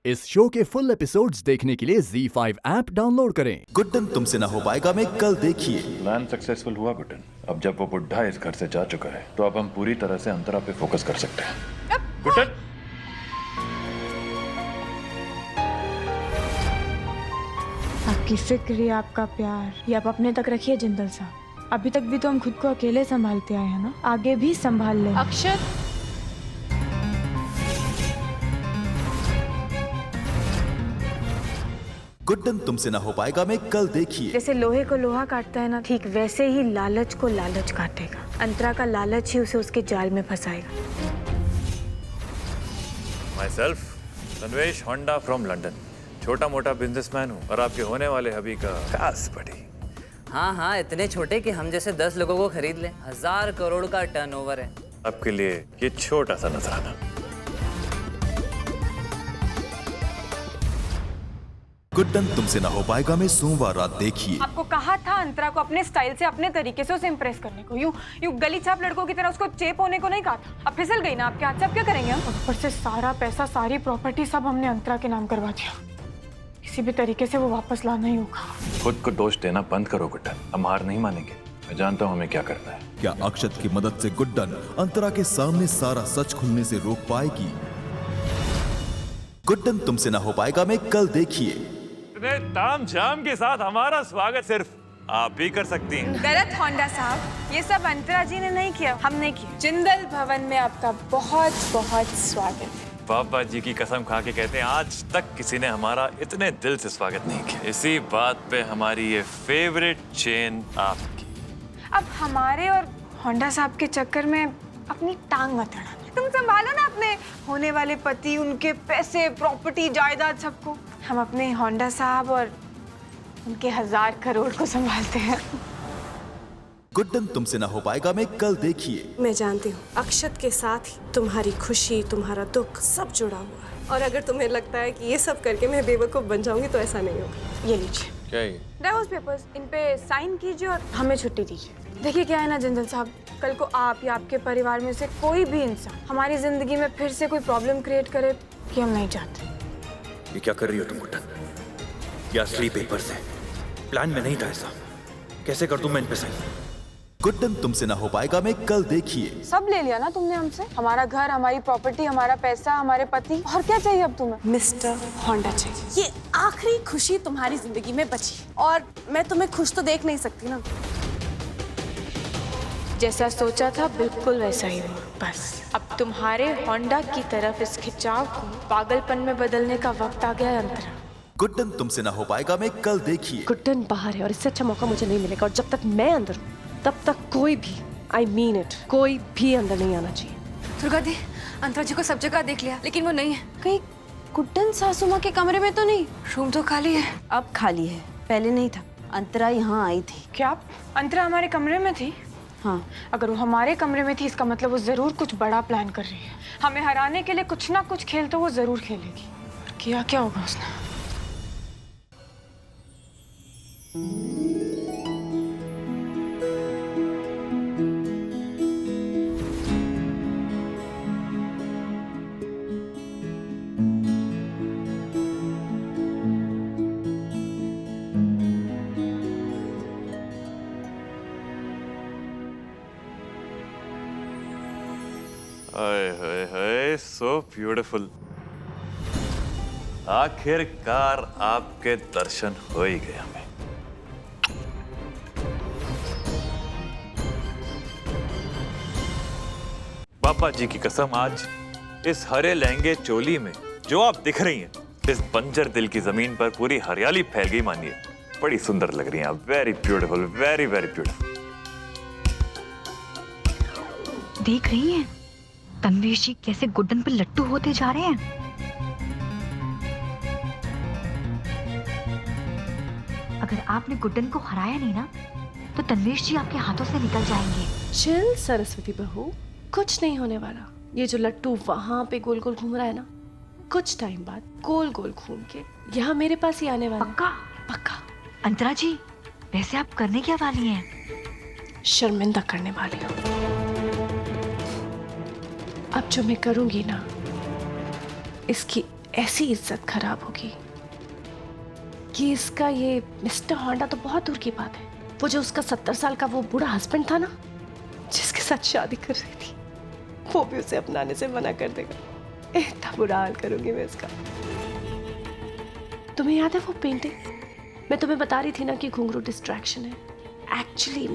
इस शो के full episodes देखने के लिए ZEE5 ऐप डाउनलोड करें। गुड्डन तुमसे ना हो पाएगा में कल देखिए। प्लान सक्सेसफुल हुआ गुड्डन। अब जब वो बुढ़ा इस घर से जा चुका है तो अब हम पूरी तरह से अंतरा पे फोकस कर सकते हैं। गुड्डन, आपकी फिक्र या आपका प्यार ये आप अपने तक रखिए जिंदल साहब। अभी तक भी तो हम खुद को अकेले संभालते आए हैं ना, आगे भी संभाल ले। अक्षत, गुड्डन तुमसे ना हो पाएगा में कल देखिए। जैसे लोहे को लोहा काटता है ना, ठीक वैसे ही लालच को लालच काटेगा। अंतरा का लालच ही उसे उसके जाल में फंसाएगा। myself, Tanvesh Honda from London. छोटा मोटा बिजनेसमैन हूँ और आपके होने वाले हबी का खास बड़ी। हाँ, इतने छोटे कि हम जैसे 10 लोगों को खरीद लें। 1000 करोड़ का टर्नओवर है। आपके लिए ये छोटा सा नजराना। गुड्डन तुमसे ना हो पाएगा में सोमवार रात देखिए। आपको कहा था अंतरा को अपने स्टाइल से, अपने तरीके से उसे इम्प्रेस करने को। यूं गली छाप लड़कों की तरह उसको चेप होने को नहीं कहा था। अब फिसल गई ना आपके हाथ से, अब क्या करेंगे हम? ऊपर से सारा पैसा, सारी प्रॉपर्टी सब हमने अंतरा के नाम करवा दिया। किसी भी तरीके से वो वापस लाना ही होगा। खुद को दोष देना बंद करो गुड्डन, हम हार नहीं मानेंगे। मैं जानता हूँ हमें क्या करना है। क्या अक्षत की मदद से गुड्डन अंतरा के सामने सारा सच खुलने से रोक पाएगी? गुड्डन तुमसे ना हो पाएगा में कल देखिए। इतने तामझाम के साथ हमारा स्वागत सिर्फ आप ही कर सकती हैं। गलत होंडा साहब, ये सब अंतरा जी ने नहीं किया, हमने किया। जिंदल भवन में आपका बहुत बहुत स्वागत है। बाबा जी की कसम खा के कहते हैं आज तक किसी ने हमारा इतने दिल से स्वागत नहीं किया। इसी बात पे हमारी ये फेवरेट चेन आपकी। अब हमारे और होंडा साहब के चक्कर में अपनी टांग मत अड़ाना। तुम संभालो ना अपने होने वाले पति, उनके पैसे, प्रॉपर्टी, जायदाद सबको। हम अपने होंडा साहब और उनके 1000 करोड़ को संभालते हैं। गुड्डन तुमसे ना हो पाएगा में कल देखिए। मैं जानती हूँ अक्षत के साथ ही तुम्हारी खुशी, तुम्हारा दुख सब जुड़ा हुआ है। और अगर तुम्हें लगता है कि ये सब करके मैं बेवकूफ बन जाऊंगी तो ऐसा नहीं होगा। ये लीजिए क्या ये? डाइवोर्स पेपर्स, इन पे साइन कीजिए और हमें छुट्टी दीजिए। देखिए क्या है ना जिंदल साहब, कल को आप या आपके परिवार में से कोई भी इंसान हमारी जिंदगी में फिर से कोई प्रॉब्लम क्रिएट करे, कि हम नहीं चाहते। ये क्या कर रही हो तुम गुड्डन? ये असली पेपर है, प्लान में नहीं था ऐसा। कैसे कर दूं मैं इन पे साइन? गुड्डन तुमसे ना हो पाएगा में कल देखिए। सब ले लिया ना तुमने हमसे, हमारा घर, हमारी प्रॉपर्टी, हमारा पैसा, हमारे पति, और क्या चाहिए अब तुम्हें? मिस्टर होंडा चाहिए। ये आखिरी खुशी तुम्हारी जिंदगी में बची और मैं तुम्हें खुश तो देख नहीं सकती ना। जैसा सोचा था बिल्कुल वैसा ही हुआ। बस अब तुम्हारे होंडा की तरफ इस खिंचाव को पागलपन में बदलने का वक्त आ गया है अंतरा। गुड्डन तुमसे ना हो पाएगा में कल देखिए। गुड्डन बाहर है और इससे अच्छा मौका मुझे नहीं मिलेगा। और जब तक मैं अंदर हूँ तब तक कोई भी, I mean it, कोई भी अंदर नहीं आना चाहिए। दुर्गा दी, अंतरा जी को सब जगह देख लिया लेकिन वो नहीं है। कहीं गुड्डन सासू माँ के कमरे में तो नहीं? रूम तो खाली है। अब खाली है, पहले नहीं था। अंतरा यहाँ आई थी। क्या अंतरा हमारे कमरे में थी? हाँ। अगर वो हमारे कमरे में थी इसका मतलब वो जरूर कुछ बड़ा प्लान कर रही है। हमें हराने के लिए कुछ ना कुछ खेल तो वो जरूर खेलेगी। किया क्या होगा उसने? हाय हाय हाय, सो ब्यूटीफुल। आखिरकार आपके दर्शन हो ही गए हमें। पापा जी की कसम, आज इस हरे लहंगे चोली में जो आप दिख रही हैं, इस बंजर दिल की जमीन पर पूरी हरियाली फैल गई मानिए। बड़ी सुंदर लग रही हैं आप। Very beautiful, very very beautiful. देख रही हैं तन्वेश जी कैसे गुड्डन पे लट्टू होते जा रहे हैं। अगर आपने गुड्डन को हराया नहीं ना तो तन्वेश जी आपके हाथों से निकल जाएंगे। चिल सरस्वती बहू, कुछ नहीं होने वाला। ये जो लट्टू वहां पे गोल गोल घूम रहा है ना, कुछ टाइम बाद गोल गोल घूम के यहाँ मेरे पास ही आने वाला। पक्का? पक्का। अंतरा जी, वैसे आप करने क्या वाली हैं? शर्मिंदा करने वाली हूँ। अब जो मैं करूंगी ना, इसकी ऐसी इज्जत खराब होगी कि इसका ये मिस्टर होंडा तो बहुत दूर की बात है, वो जो उसका 70 साल का वो बूढ़ा हस्बैंड था ना, जिसके साथ शादी कर रही थी, वो भी उसे अपनाने से मना कर देगा। इतना बुरा हाल करूंगी मैं इसका। तुम्हें याद है वो पेंटिंग? मैं तुम्हें बता रही थी ना कि घुंघरू डिस्ट्रैक्शन है। एक्चुअली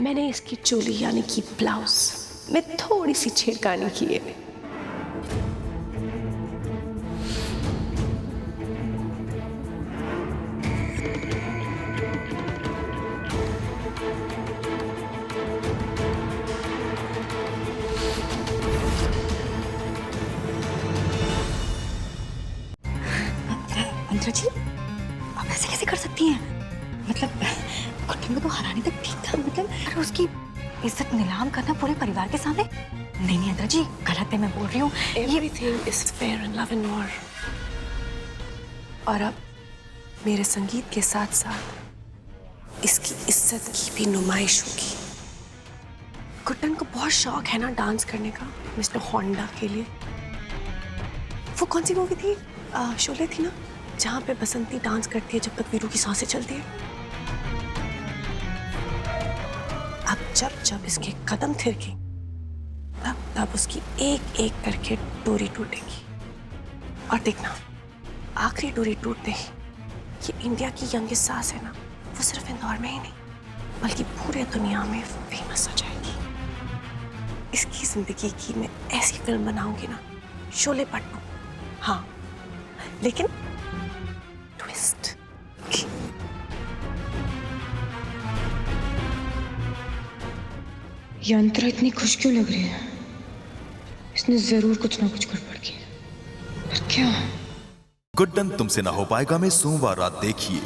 मैंने इसकी चोली यानी कि ब्लाउज में थोड़ी सी छेड़खानी की है। अंतरा जी, आप ऐसे कैसे कर सकती हैं? मतलब गुड्डन को तो हराने तक ठीक था, मतलब अरे उसकी इज्जत नीलाम करना पूरे परिवार के सामने। नहीं अंतरा जी, गलत है, मैं बोल रही हूँ। Everything is fair in love and war. और अब मेरे संगीत के साथ साथ इसकी इज्जत की भी नुमाइश होगी। गुड्डन को बहुत शौक है ना डांस करने का मिस्टर होंडा के लिए। वो कौन सी मूवी थी? शोले थी ना, जहाँ पे बसंती डांस करती है जब तक वीरू की सांसें चलती है। अब जब जब इसके कदम थिरके तब तब उसकी एक एक करके डोरी टूटेगी। और देखना, आखिरी डोरी टूटते ही ये इंडिया की यंगेस्ट सास है ना, वो सिर्फ इंदौर में ही नहीं बल्कि पूरे दुनिया में फेमस हो जाएगी। इसकी जिंदगी की मैं ऐसी फिल्म बनाऊंगी ना, शोले पट्टू। हाँ, लेकिन ट्विस्ट। ये अंतरा इतनी खुश क्यों लग रही है? इसने जरूर कुछ ना कुछ गड़बड़ की है, पर क्या? गुड्डन तुमसे ना हो पाएगा में सोमवार रात देखिए।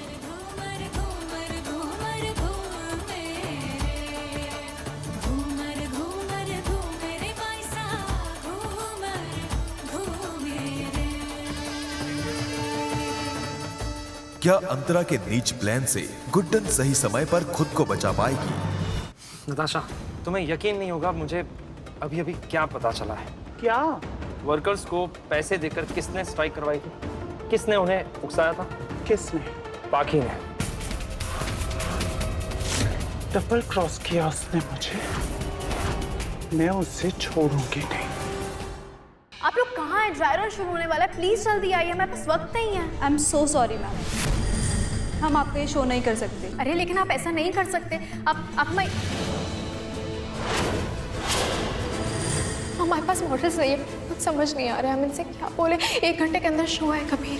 क्या अंतरा के नीच प्लान से गुड्डन सही समय पर खुद को बचा पाएगी? नताशा, तुम्हें यकीन नहीं होगा मुझे अभी अभी क्या पता चला है। क्या? वर्कर्स को पैसे देकर किसने स्ट्राइक करवाई थी? किसने उन्हें उकसाया था? किसने? पाखी ने। डबल क्रॉस किया उसने मुझे। मैं उससे छोड़ूंगी नहीं। आप लोग कहाँ हैं? ड्राई रन शुरू होने वाला है, प्लीज जल्दी आइए, हमारे पास वक्त नहीं है। I am so sorry ma'am, हम आपका ये शो नहीं कर सकते। अरे लेकिन आप ऐसा नहीं कर सकते। आप हमारे पास मॉडल्स नहीं है, कुछ समझ नहीं आ रहा है हम इनसे क्या बोले। 1 घंटे के अंदर शो है कबीर।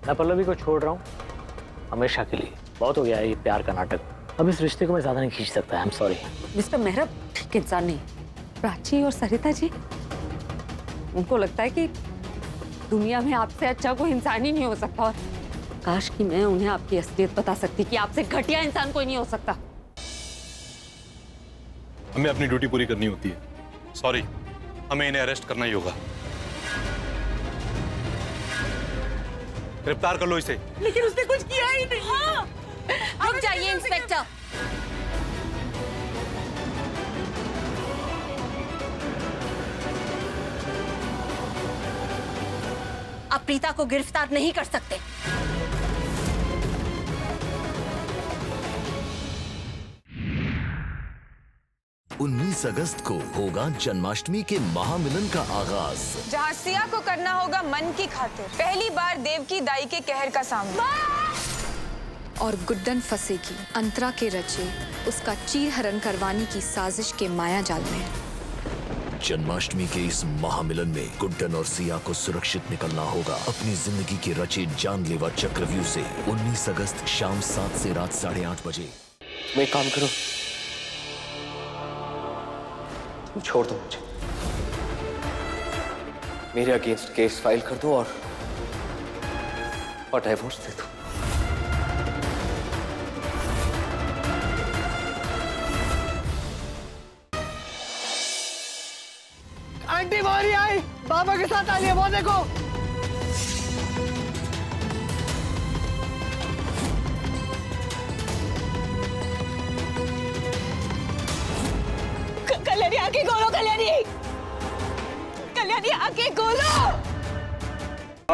मैं पल्लवी को छोड़ रहा हूँ हमेशा के लिए। बहुत हो गया है ये प्यार का नाटक, अब इस रिश्ते को मैं ज्यादा नहीं खींच सकता। I am sorry. Mister Mehra ठीक इंसान नहीं। प्राची और सरिता जी, उनको लगता है कि दुनिया में आपसे अच्छा कोई इंसान ही नहीं हो सकता, और काश कि मैं उन्हें आपकी असलियत बता सकती कि आपसे घटिया इंसान कोई नहीं हो सकता। हमें अपनी ड्यूटी पूरी करनी होती है। सॉरी, हमें इन्हें अरेस्ट करना ही होगा। गिरफ्तार कर लो इसे। लेकिन उसने कुछ किया ही नहीं। हाँ। रुक जाइए इंस्पेक्टर। आप प्रीता को गिरफ्तार नहीं कर सकते। 19 अगस्त को होगा जन्माष्टमी के महामिलन का आगाज। जहाँ सिया को करना होगा मन की खातिर, पहली बार देवकी दाई के कहर का सामना। और गुड्डन फंसेगी अंतरा के रचे उसका चीरहरण करवाने की साजिश के माया जाल में। जन्माष्टमी के इस महामिलन में गुड्डन और सिया को सुरक्षित निकलना होगा अपनी जिंदगी के रचे जानलेवा चक्रव्यूह से। 19 अगस्त शाम 7 से रात 8:30 बजे। तुम एक काम करो, तुम छोड़ दो मुझे, मेरे अगेंस्ट केस फाइल कर दो और डाइवोर्स दे दो। आंटी मोरी आई, बाबा के साथ आ लिया, वो देखो। आके गोलो कल्याणी, कल्याणी आके गोलो।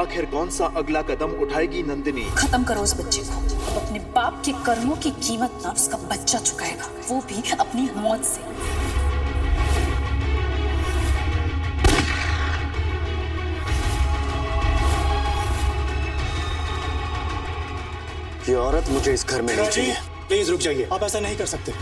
आखिर कौन सा अगला कदम उठाएगी नंदिनी? खत्म करो उस बच्चे को। अब अपने बाप के कर्मों की कीमत ना उसका बच्चा चुकाएगा, वो भी अपनी मौत से। ये औरत मुझे इस घर में नहीं चाहिए। प्लीज रुक जाइए, आप ऐसा नहीं कर सकते।